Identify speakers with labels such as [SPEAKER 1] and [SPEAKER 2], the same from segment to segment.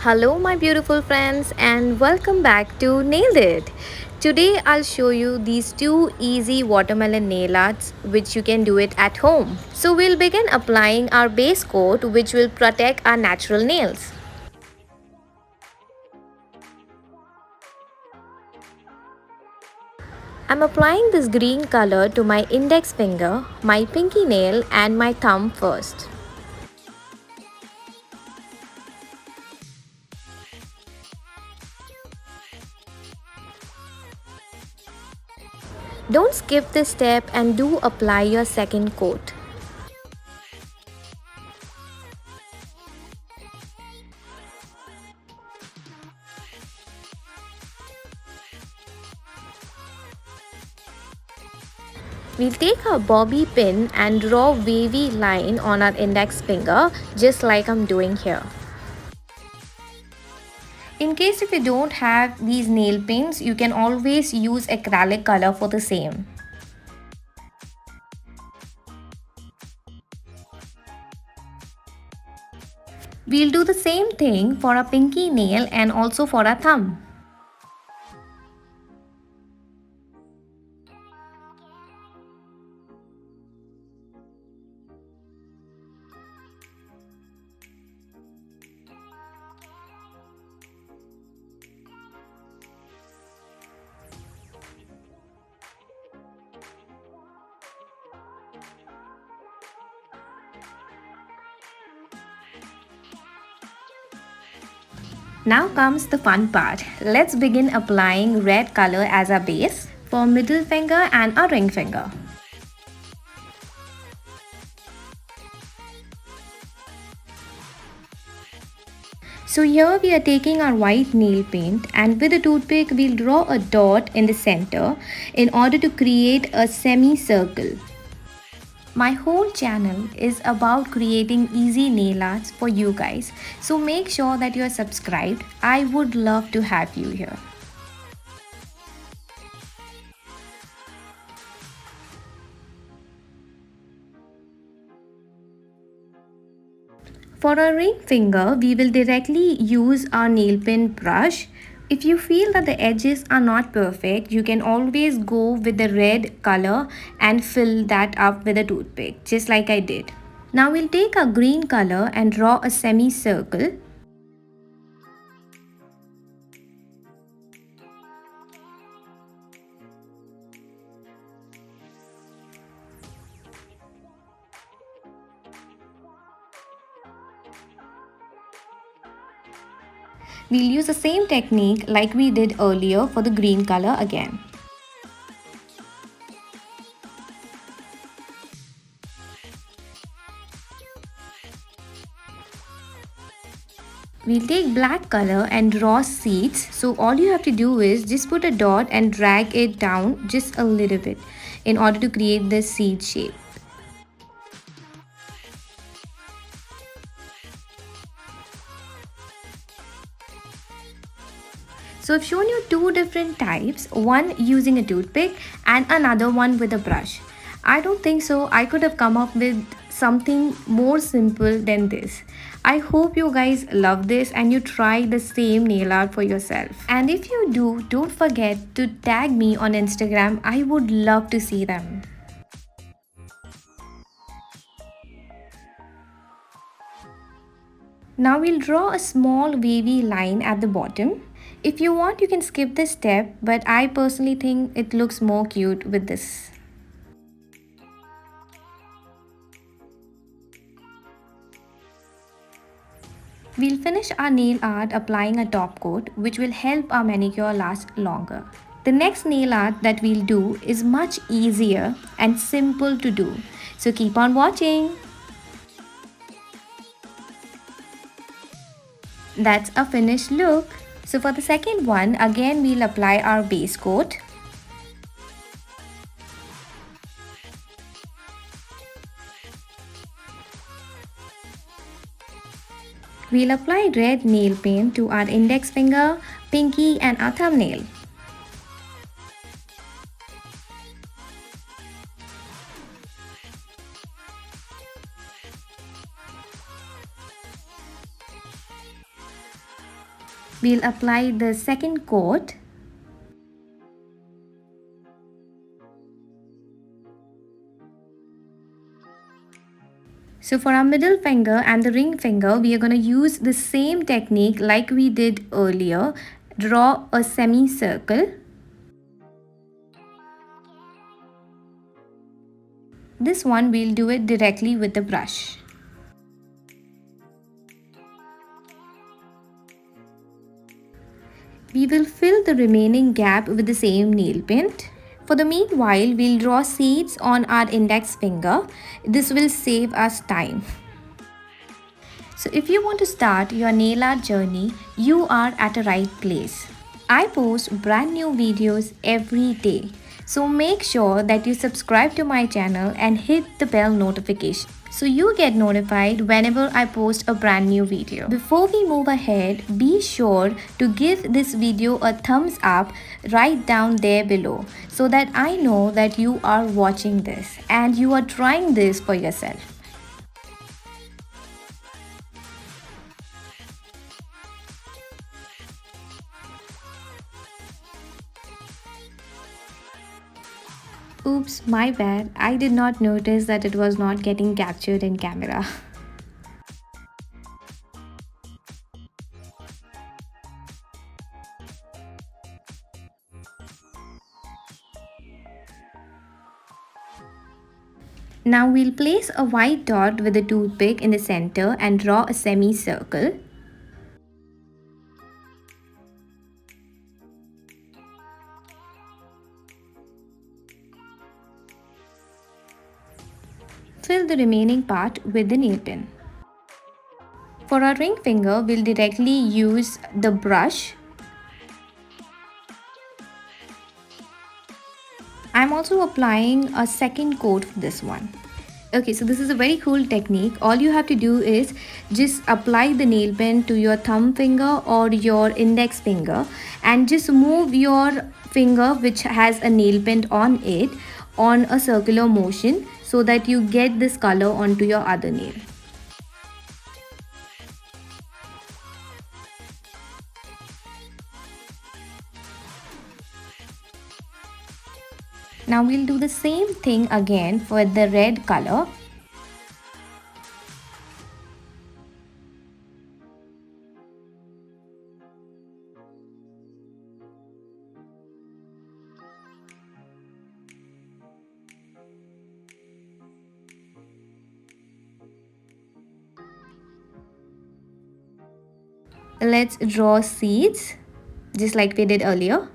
[SPEAKER 1] Hello, my beautiful friends, and welcome back to Nailed It. Today, I'll show you these two easy watermelon nail arts which you can do it at home. So, we'll begin applying our base coat which will protect our natural nails. I'm applying this green color to my index finger, my pinky nail, and my thumb first. Don't skip this step and do apply your second coat. We'll take our bobby pin and draw wavy line on our index finger just like I'm doing here. In case if you don't have these nail pins, you can always use acrylic color for the same. We'll do the same thing for our pinky nail and also for our thumb. Now comes the fun part. Let's begin applying red color as our base for middle finger and our ring finger. So here we are taking our white nail paint and with a toothpick we'll draw a dot in the center in order to create a semicircle. My whole channel is about creating easy nail arts for you guys. So make sure that you are subscribed. I would love to have you here. For our ring finger, we will directly use our nail pen brush. If you feel that the edges are not perfect, you can always go with the red color and fill that up with a toothpick, just like I did. Now we'll take a green color and draw a semicircle. We'll use the same technique like we did earlier for the green color again. We'll take black color and draw seeds. So all you have to do is just put a dot and drag it down just a little bit in order to create this seed shape. So I've shown you two different types, one using a toothpick and another one with a brush. I don't think so I could have come up with something more simple than this. I hope you guys love this and you try the same nail art for yourself. And if you do, don't forget to tag me on Instagram. I would love to see them. Now we'll draw a small wavy line at the bottom. If you want, you can skip this step, but I personally think it looks more cute with this. We'll finish our nail art applying a top coat, which will help our manicure last longer. The next nail art that we'll do is much easier and simple to do. So keep on watching. That's a finished look. So for the second one, again we'll apply our base coat. We'll apply red nail paint to our index finger, pinky and our thumbnail. We'll apply the second coat. So for our middle finger and the ring finger, we are going to use the same technique like we did earlier. Draw a semicircle. This one we'll do it directly with the brush. We will fill the remaining gap with the same nail paint. For the meanwhile, we'll draw seeds on our index finger. This will save us time. So if you want to start your nail art journey, you are at a right place. I post brand new videos every day. So make sure that you subscribe to my channel and hit the bell notification so you get notified whenever I post a brand new video. Before we move ahead, be sure to give this video a thumbs up right down there below so that I know that you are watching this and you are trying this for yourself. Oops, my bad. I did not notice that it was not getting captured in camera. Now we'll place a white dot with a toothpick in the center and draw a semicircle. Fill the remaining part with the nail pen. For our ring finger, we'll directly use the brush. I'm also applying a second coat for this one. Okay, so this is a very cool technique. All you have to do is just apply the nail pen to your thumb finger or your index finger and just move your finger which has a nail pen on it on a circular motion so that you get this color onto your other nail. Now we'll do the same thing again for the red color. Let's draw seeds just like we did earlier.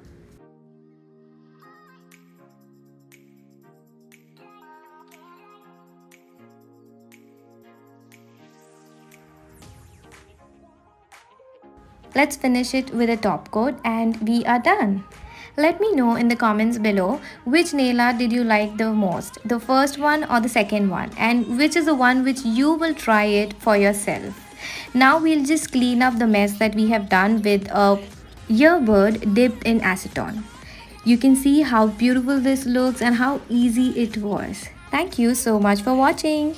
[SPEAKER 1] Let's finish it with a top coat and we are done. Let me know in the comments below which nail art did you like the most, the first one or the second one, and which is the one which you will try it for yourself. Now we'll just clean up the mess that we have done with a earbud dipped in acetone. You can see how beautiful this looks and how easy it was. Thank you so much for watching.